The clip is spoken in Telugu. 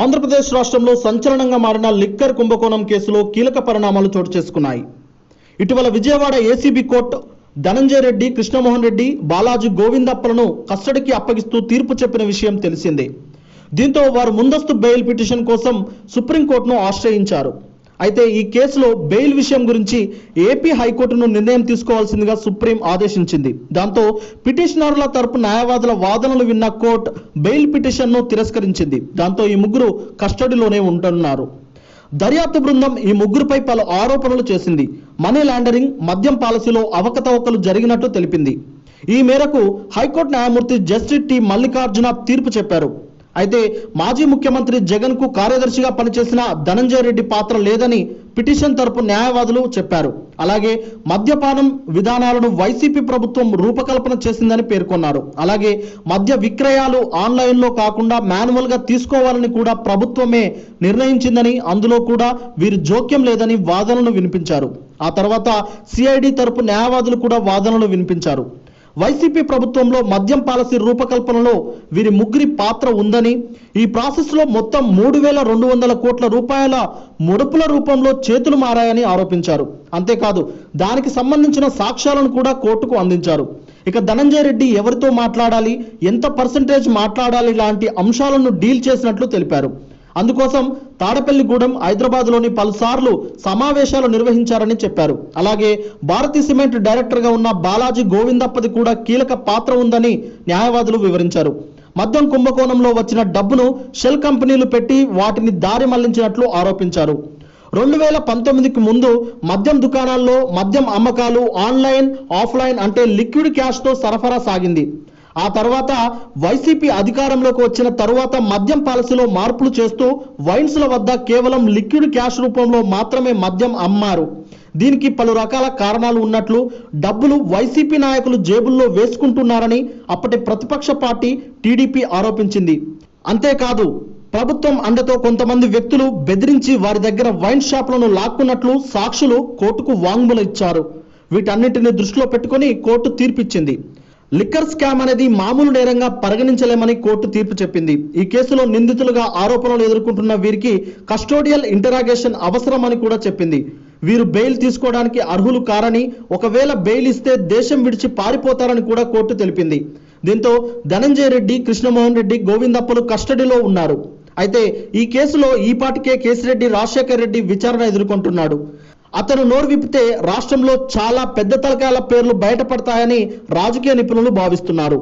ఆంధ్రప్రదేశ్ రాష్ట్రంలో సంచలనంగా మారిన లిక్కర్ కుంభకోణం కేసులో కీలక పరిణామాలు చోటు చేసుకున్నాయి. ఇటీవల విజయవాడ ఏసీబీ కోర్టు ధనంజయ రెడ్డి, కృష్ణమోహన్ రెడ్డి, బాలాజీ గోవిందప్పలను కస్టడీకి అప్పగిస్తూ తీర్పు చెప్పిన విషయం తెలిసిందే. దీంతో వారు ముందస్తు బెయిల్ పిటిషన్ కోసం సుప్రీంకోర్టును ఆశ్రయించారు. అయితే ఈ కేసులో బెయిల్ విషయం గురించి ఏపీ హైకోర్టును నిర్ణయం తీసుకోవాల్సిందిగా సుప్రీం ఆదేశించింది. దాంతో పిటిషనర్ల తరపు న్యాయవాదుల వాదనలు విన్న కోర్టు బెయిల్ పిటిషన్ను తిరస్కరించింది. దాంతో ఈ ముగ్గురు కస్టడీలోనే ఉంటున్నారు. దర్యాప్తు బృందం ఈ ముగ్గురుపై పలు ఆరోపణలు చేసింది. మనీ లాండరింగ్, మద్యం పాలసీలో అవకతవకలు జరిగినట్టు తెలిపింది. ఈ మేరకు హైకోర్టు న్యాయమూర్తి జస్టిస్ టి మల్లికార్జున తీర్పు చెప్పారు. అయితే మాజీ ముఖ్యమంత్రి జగన్ కు కార్యదర్శిగా పనిచేసిన ధనంజయ రెడ్డి పాత్ర లేదని పిటిషన్ తరపు న్యాయవాదులు చెప్పారు. అలాగే మద్యపానం విధానాలను వైసీపీ ప్రభుత్వం రూపకల్పన చేసిందని పేర్కొన్నారు. అలాగే మద్య విక్రయాలు ఆన్లైన్లో కాకుండా మాన్యువల్ గా తీసుకోవాలని కూడా ప్రభుత్వమే నిర్ణయించిందని, అందులో కూడా వీరి జోక్యం లేదని వాదనలు వినిపించారు. ఆ తర్వాత సిఐడి తరపు న్యాయవాదులు కూడా వాదనలు వినిపించారు. వైసీపీ ప్రభుత్వంలో మద్యం పాలసీ రూపకల్పనలో వీరి ముగ్గురి పాత్ర ఉందని, ఈ ప్రాసెస్లో మొత్తం 3,200 కోట్ల రూపాయల ముడుపుల రూపంలో చేతులు మారాయని ఆరోపించారు. అంతేకాదు దానికి సంబంధించిన సాక్ష్యాలను కూడా కోర్టుకు అందించారు. ఇక ధనంజయ రెడ్డి ఎవరితో మాట్లాడాలి, ఎంత పర్సెంటేజ్ మాట్లాడాలి లాంటి అంశాలను డీల్ చేసినట్లు తెలిపారు. అందుకోసం తాడపల్లిగూడెం, హైదరాబాద్లోని పలుసార్లు సమావేశాలు నిర్వహించారని చెప్పారు. అలాగే భారతీ సిమెంట్ డైరెక్టర్గా ఉన్న బాలాజీ గోవిందప్పది కూడా కీలక పాత్ర ఉందని న్యాయవాదులు వివరించారు. మద్యం కుంభకోణంలో వచ్చిన డబ్బును షెల్ కంపెనీలు పెట్టి వాటిని దారి మళ్లించినట్లు ఆరోపించారు. 2019కి ముందు మద్యం దుకాణాల్లో మద్యం అమ్మకాలు ఆన్లైన్, ఆఫ్లైన్ అంటే లిక్విడ్ క్యాష్తో సరఫరా సాగింది. ఆ తర్వాత వైసీపీ అధికారంలోకి వచ్చిన తరువాత మద్యం పాలసీలో మార్పులు చేస్తూ వైన్స్ల వద్ద కేవలం లిక్విడ్ క్యాష్ రూపంలో మాత్రమే మద్యం అమ్మారు. దీనికి పలు రకాల కారణాలు ఉన్నట్లు, డబ్బులు వైసీపీ నాయకులు జేబుల్లో వేసుకుంటున్నారని అప్పటి ప్రతిపక్ష పార్టీ టీడీపీ ఆరోపించింది. అంతేకాదు ప్రభుత్వం అండతో కొంతమంది వ్యక్తులు బెదిరించి వారి దగ్గర వైన్ షాపులను లాక్కున్నట్లు సాక్షులు కోర్టుకు వాంగ్మూలం ఇచ్చారు. వీటన్నింటిని దృష్టిలో పెట్టుకుని కోర్టు తీర్పిచ్చింది. లిక్కర్ స్కామ్ అనేది మామూలు నేరంగా పరిగణించలేమని కోర్టు తీర్పు చెప్పింది. ఈ కేసులో నిందితులుగా ఆరోపణలు ఎదుర్కొంటున్న వీరికి కస్టోడియల్ ఇంటరాగేషన్ అవసరమని కూడా చెప్పింది. వీరు బెయిల్ తీసుకోవడానికి అర్హులు కారని, ఒకవేళ బెయిల్ ఇస్తే దేశం విడిచి పారిపోతారని కూడా కోర్టు తెలిపింది. దీంతో ధనంజయ రెడ్డి, కృష్ణమోహన్ రెడ్డి, గోవిందప్పలు కస్టడీలో ఉన్నారు. అయితే ఈ కేసులో ఈపాటికే కేసిరెడ్డి రాజశేఖర్ రెడ్డి విచారణ ఎదుర్కొంటున్నాడు. అతను నోరు విప్పితే రాష్ట్రంలో చాలా పెద్ద తలకాయల పేర్లు బయటపడతాయని రాజకీయ నిపుణులు భావిస్తున్నారు.